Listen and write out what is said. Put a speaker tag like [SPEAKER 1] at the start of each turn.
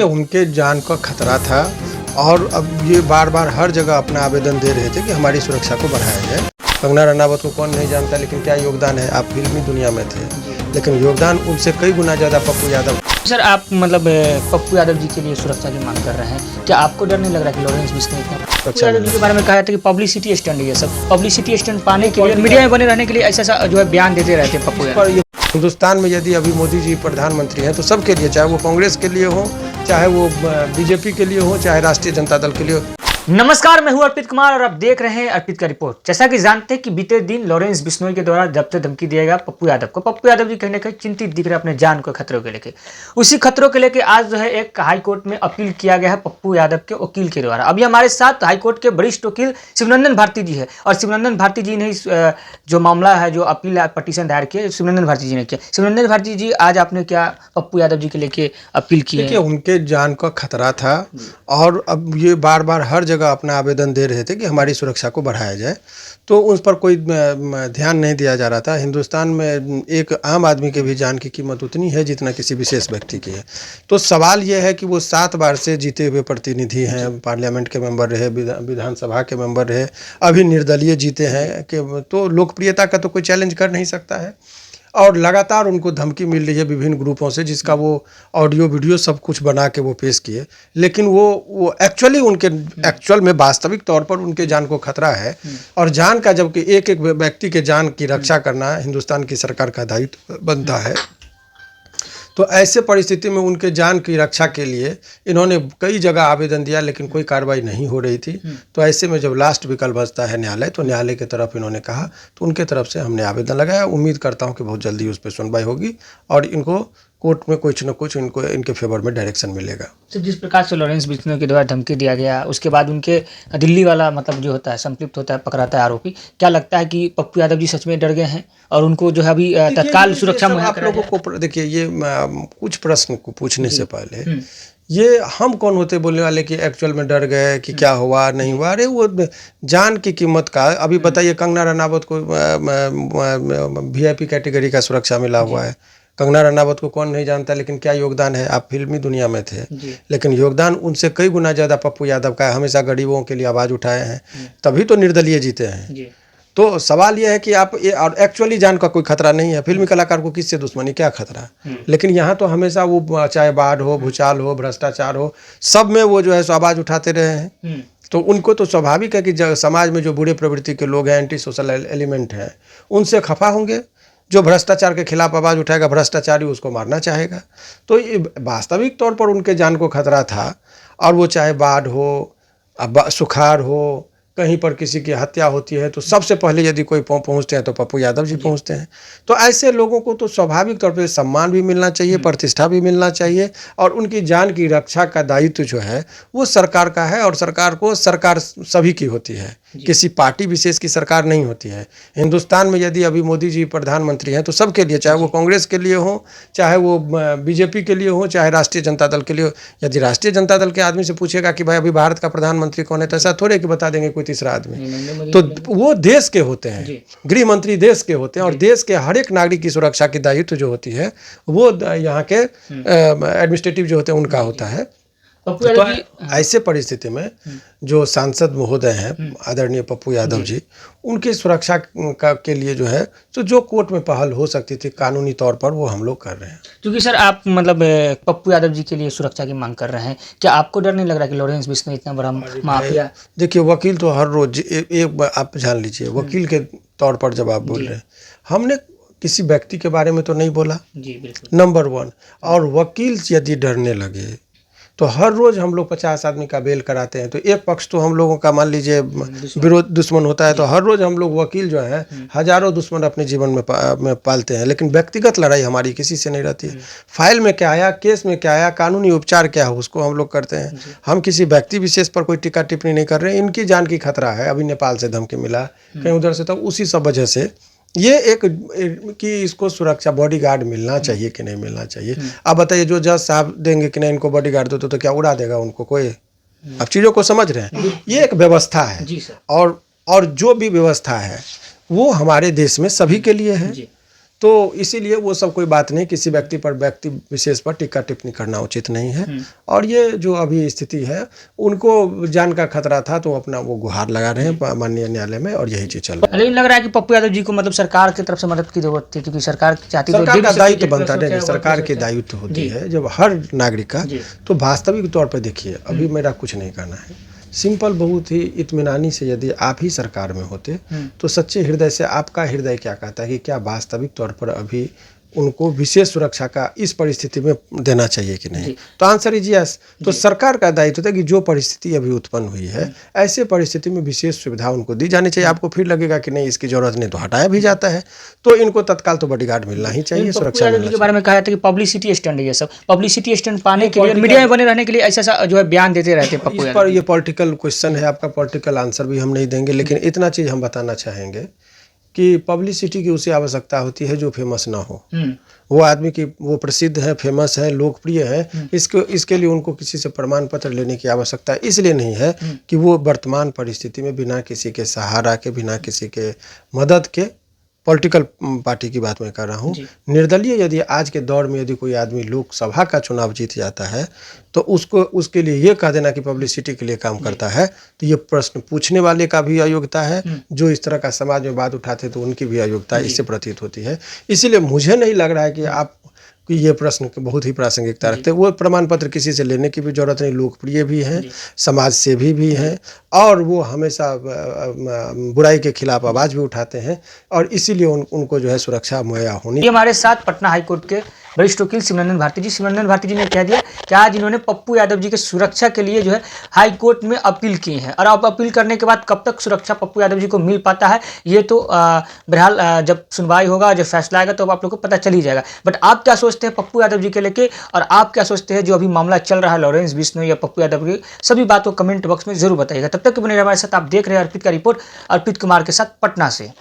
[SPEAKER 1] उनके जान का खतरा था और अब ये बार बार हर जगह अपना आवेदन दे रहे थे कि हमारी सुरक्षा को बढ़ाया जाए। कंगना रनावत को कौन नहीं जानता, लेकिन क्या योगदान है। आप फिल्मी दुनिया में थे, लेकिन योगदान उनसे कई गुना ज़्यादा पप्पू यादव।
[SPEAKER 2] सर, आप पप्पू यादव जी के लिए सुरक्षा की मांग कर रहे हैं। क्या आपको डर नहीं लग रहा कि लॉरेंस बिश्नोई पप्पू यादव जी के बारे में कहा था कि पब्लिसिटी स्टंट है सब, पब्लिसिटी स्टंट पाने के लिए मीडिया में बने रहने के लिए ऐसा जो है बयान देते रहते हैं पप्पू यादव।
[SPEAKER 1] हिंदुस्तान में यदि अभी मोदी जी प्रधानमंत्री हैं तो सबके लिए, चाहे वो कांग्रेस के लिए हो, चाहे वो बीजेपी के लिए हो, चाहे राष्ट्रीय जनता दल के लिए हो।
[SPEAKER 2] नमस्कार, मैं हूं अर्पित कुमार और आप देख रहे हैं अर्पित का रिपोर्ट। जैसा कि जानते हैं कि बीते दिन लॉरेंस बिश्नोई के द्वारा जब से धमकी दिया गया पप्पू यादव को, पप्पू यादव जी कहीं ना कहीं चिंतित दिख रहे हैं अपने जान को खतरों के लेके। उसी खतरों के लेके आज जो है एक हाई कोर्ट में अपील किया गया है पप्पू यादव के वकील के द्वारा। अभी हमारे साथ हाई कोर्ट के वरिष्ठ वकील शिवनंदन भारती जी है और शिवनंदन भारती जी ने जो मामला है, जो अपील पटिशन दायर किया, शिवनंदन भारती जी ने किया। शिवनंदन भारती जी, आज आपने क्या पप्पू यादव जी के लेके अपील की है?
[SPEAKER 1] उनके जान का खतरा था और अब ये बार बार हर जगह अपना आवेदन दे रहे थे कि हमारी सुरक्षा को बढ़ाया जाए, तो उस पर कोई ध्यान नहीं दिया जा रहा था। हिंदुस्तान में एक आम आदमी के भी जान की कीमत उतनी है जितना किसी विशेष व्यक्ति की है। तो सवाल ये है कि वो 7 बार से जीते हुए प्रतिनिधि हैं, पार्लियामेंट के मेंबर रहे, विधानसभा के मेंबर रहे, अभी निर्दलीय जीते हैं कि तो लोकप्रियता का तो कोई चैलेंज कर नहीं सकता है। और लगातार उनको धमकी मिल रही है विभिन्न ग्रुपों से, जिसका वो ऑडियो वीडियो सब कुछ बना के वो पेश किए, लेकिन वो एक्चुअल में वास्तविक तौर पर उनके जान को खतरा है। और जान का, जबकि एक एक व्यक्ति के जान की रक्षा करना हिंदुस्तान की सरकार का दायित्व बनता है, तो ऐसे परिस्थिति में उनके जान की रक्षा के लिए इन्होंने कई जगह आवेदन दिया, लेकिन कोई कार्रवाई नहीं हो रही थी। तो ऐसे में जब लास्ट विकल्प बचता है न्यायालय, तो न्यायालय की तरफ इन्होंने कहा, तो उनके तरफ से हमने आवेदन लगाया। उम्मीद करता हूं कि बहुत जल्दी उस पर सुनवाई होगी और इनको कोर्ट में कुछ न कुछ इनके फेवर में डायरेक्शन मिलेगा।
[SPEAKER 2] तो जिस प्रकार से लॉरेंस बिश्नोई के द्वारा धमकी दिया गया, उसके बाद उनके दिल्ली वाला जो होता है, संलिप्त होता है, पकड़ाता है आरोपी, क्या लगता है कि पप्पू यादव जी सच में डर गए हैं और उनको जो है अभी तत्काल सुरक्षा मुहैया
[SPEAKER 1] आप लोगों को देखिए, ये कुछ प्रश्न को पूछने से पहले ये हम कौन होते बोलने वाले कि एक्चुअल में डर गए कि क्या हुआ नहीं हुआ। अरे वो जान की कीमत का, अभी बताइए, कंगना रनावत को VIP कैटेगरी का सुरक्षा मिला हुआ है। कंगना रनावत को कौन नहीं जानता, लेकिन क्या योगदान है। आप फिल्मी दुनिया में थे, लेकिन योगदान उनसे कई गुना ज़्यादा पप्पू यादव का है। हमेशा गरीबों के लिए आवाज़ उठाए हैं, तभी तो निर्दलीय जीते हैं। तो सवाल यह है कि आप और एक्चुअली जान का कोई खतरा नहीं है। फिल्मी कलाकार को किससे दुश्मनी, क्या खतरा। लेकिन यहाँ तो हमेशा वो, चाहे बाढ़ हो, भूचाल हो, भ्रष्टाचार हो, सब में वो जो है सो आवाज़ उठाते रहे हैं। तो उनको तो स्वाभाविक है कि समाज में जो बुरे प्रवृत्ति के लोग हैं, एंटी सोशल एलिमेंट हैं, उनसे खफा होंगे। जो भ्रष्टाचार के खिलाफ आवाज़ उठाएगा, भ्रष्टाचारी उसको मारना चाहेगा। तो ये वास्तविक तौर पर उनके जान को खतरा था। और वो चाहे बाढ़ हो, सुखाड़ हो, कहीं पर किसी की हत्या होती है, तो सबसे पहले यदि कोई पहुंचते हैं तो पप्पू यादव जी पहुंचते हैं। तो ऐसे लोगों को तो स्वाभाविक तौर पे सम्मान भी मिलना चाहिए, प्रतिष्ठा भी मिलना चाहिए, और उनकी जान की रक्षा का दायित्व जो है वो सरकार का है। और सरकार सभी की होती है, किसी पार्टी विशेष की सरकार नहीं होती है। हिंदुस्तान में यदि अभी मोदी जी प्रधानमंत्री हैं तो सबके लिए, चाहे वो कांग्रेस के लिए हो, चाहे वो बीजेपी के लिए हो, चाहे राष्ट्रीय जनता दल के लिए हो। यदि राष्ट्रीय जनता दल के आदमी से पूछेगा कि भाई अभी भारत का प्रधानमंत्री कौन है, तो ऐसा थोड़े कि बता देंगे कोई तीसरा आदमी। तो वो देश के होते हैं, गृह मंत्री देश के होते हैं, और देश के हर एक नागरिक की सुरक्षा की दायित्व जो होती है वो यहाँ के एडमिनिस्ट्रेटिव जो होते हैं उनका होता है। तो ऐसे परिस्थिति में जो सांसद महोदय हैं आदरणीय पप्पू यादव जी, उनकी सुरक्षा के लिए जो है, तो जो कोर्ट में पहल हो सकती थी कानूनी तौर पर, वो हम लोग कर रहे हैं।
[SPEAKER 2] क्योंकि सर, आप पप्पू यादव जी के लिए सुरक्षा की मांग कर रहे हैं, क्या आपको डर नहीं लग रहा कि लॉरेंस बिश्नोई इतना बड़ा माफिया?
[SPEAKER 1] देखिए, वकील तो हर रोज एक आप जान लीजिए, वकील के तौर पर जब आप बोल रहे हैं, हमने किसी व्यक्ति के बारे में तो नहीं बोला, नंबर 1। और वकील यदि डरने लगे तो हर रोज़ हम लोग 50 आदमी का बेल कराते हैं, तो एक पक्ष तो हम लोगों का, मान लीजिए, विरोध दुश्मन होता है, तो हर रोज़ हम लोग वकील जो है हजारों दुश्मन अपने जीवन में पालते हैं। लेकिन व्यक्तिगत लड़ाई हमारी किसी से नहीं रहती है। फाइल में क्या आया, केस में क्या आया, कानूनी उपचार क्या हो, उसको हम लोग करते हैं। हम किसी व्यक्ति विशेष पर कोई टीका टिप्पणी नहीं कर रहे हैं। इनकी जान की खतरा है, अभी नेपाल से धमकी मिला, कहीं उधर से, तो उसी सब वजह से ये एक कि इसको सुरक्षा बॉडीगार्ड मिलना चाहिए कि नहीं मिलना चाहिए। अब बताइए, जो जज साहब देंगे कि नहीं इनको बॉडीगार्ड दो, तो क्या उड़ा देगा उनको कोई? अब चीज़ों को समझ रहे हैं, ये एक व्यवस्था है। और जो भी व्यवस्था है वो हमारे देश में सभी के लिए है। तो इसीलिए वो सब कोई बात नहीं, किसी व्यक्ति विशेष पर टिक्का टिप्पणी करना उचित नहीं है। और ये जो अभी स्थिति है, उनको जान का खतरा था तो अपना वो गुहार लगा रहे हैं माननीय न्यायालय में, और यही चीज चल रहा है।
[SPEAKER 2] लेकिन लग रहा है कि पप्पू यादव जी को मतलब सरकार की तरफ से मदद की जरूरत थी, क्योंकि सरकार चाहती तो
[SPEAKER 1] सरकार का दायित्व बनता है, सरकार की दायित्व होती है जब हर नागरिक का। तो वास्तविक तौर पर देखिए, अभी मेरा कुछ नहीं करना है, सिंपल बहुत ही इत्मीनानी से यदि आप ही सरकार में होते तो सच्चे हृदय से आपका हृदय क्या कहता है कि क्या वास्तविक तौर पर अभी उनको विशेष सुरक्षा का इस परिस्थिति में देना चाहिए कि नहीं? तो आंसर इज यस। तो सरकार का दायित्व होता है कि जो परिस्थिति अभी उत्पन्न हुई है, ऐसे परिस्थिति में विशेष सुविधा उनको दी जानी चाहिए। आपको फिर लगेगा कि नहीं इसकी जरूरत नहीं, तो हटाया भी जाता है, तो इनको तत्काल तो बॉडीगार्ड मिलना ही चाहिए, सुरक्षा
[SPEAKER 2] के बारे में कहा जाता है कि पब्लिसिटी स्टंट है, ये सब पब्लिसिटी स्टंट पाने के लिए, मीडिया में बने रहने के लिए ऐसा जो है बयान देते रहते हैं पप्पू
[SPEAKER 1] इस पर। ये पॉलिटिकल क्वेश्चन है, आपका पॉलिटिकल आंसर भी हम नहीं देंगे, लेकिन इतना चीज हम बताना चाहेंगे कि पब्लिसिटी की उसे आवश्यकता होती है जो फेमस ना हो। वो आदमी की वो प्रसिद्ध है, फेमस है, लोकप्रिय है, इसके लिए उनको किसी से प्रमाण पत्र लेने की आवश्यकता इसलिए नहीं है कि वो वर्तमान परिस्थिति में बिना किसी के सहारा के, बिना किसी के मदद के, पॉलिटिकल पार्टी की बात मैं कर रहा हूँ, निर्दलीय यदि आज के दौर में यदि कोई आदमी लोकसभा का चुनाव जीत जाता है तो उसके लिए ये कह देना कि पब्लिसिटी के लिए काम करता है, तो ये प्रश्न पूछने वाले का भी अयोग्यता है, जो इस तरह का समाज में बात उठाते तो उनकी भी अयोग्यता इससे प्रतीत होती है। इसीलिए मुझे नहीं लग रहा है कि आप कि ये प्रश्न बहुत ही प्रासंगिकता रखते हैं। वो प्रमाण पत्र किसी से लेने की भी जरूरत नहीं, लोकप्रिय भी हैं, समाज सेवी भी हैं, और वो हमेशा बुराई के खिलाफ आवाज़ भी उठाते हैं, और इसीलिए उनको जो है सुरक्षा मुहैया होनी।
[SPEAKER 2] हमारे साथ पटना हाईकोर्ट के वरिष्ठ वकील शिवनंदन भारती जी। शिवनंदन भारती जी ने कह दिया कि आज इन्होंने पप्पू यादव जी के सुरक्षा के लिए जो है हाई कोर्ट में अपील की है, और अब अपील करने के बाद कब तक सुरक्षा पप्पू यादव जी को मिल पाता है ये तो बहरहाल जब सुनवाई होगा, जब फैसला आएगा तो आप लोग को पता चल ही जाएगा। बट आप क्या सोचते हैं पप्पू यादव जी के लेके, और आप क्या सोचते हैं जो अभी मामला चल रहा है लॉरेंस बिश्नोई या पप्पू यादव की, सभी बातों को कमेंट बॉक्स में जरूर बताइएगा। तब तक बने रहिए हमारे साथ। आप देख रहे हैं अर्पित का रिपोर्ट, अर्पित कुमार के साथ पटना से।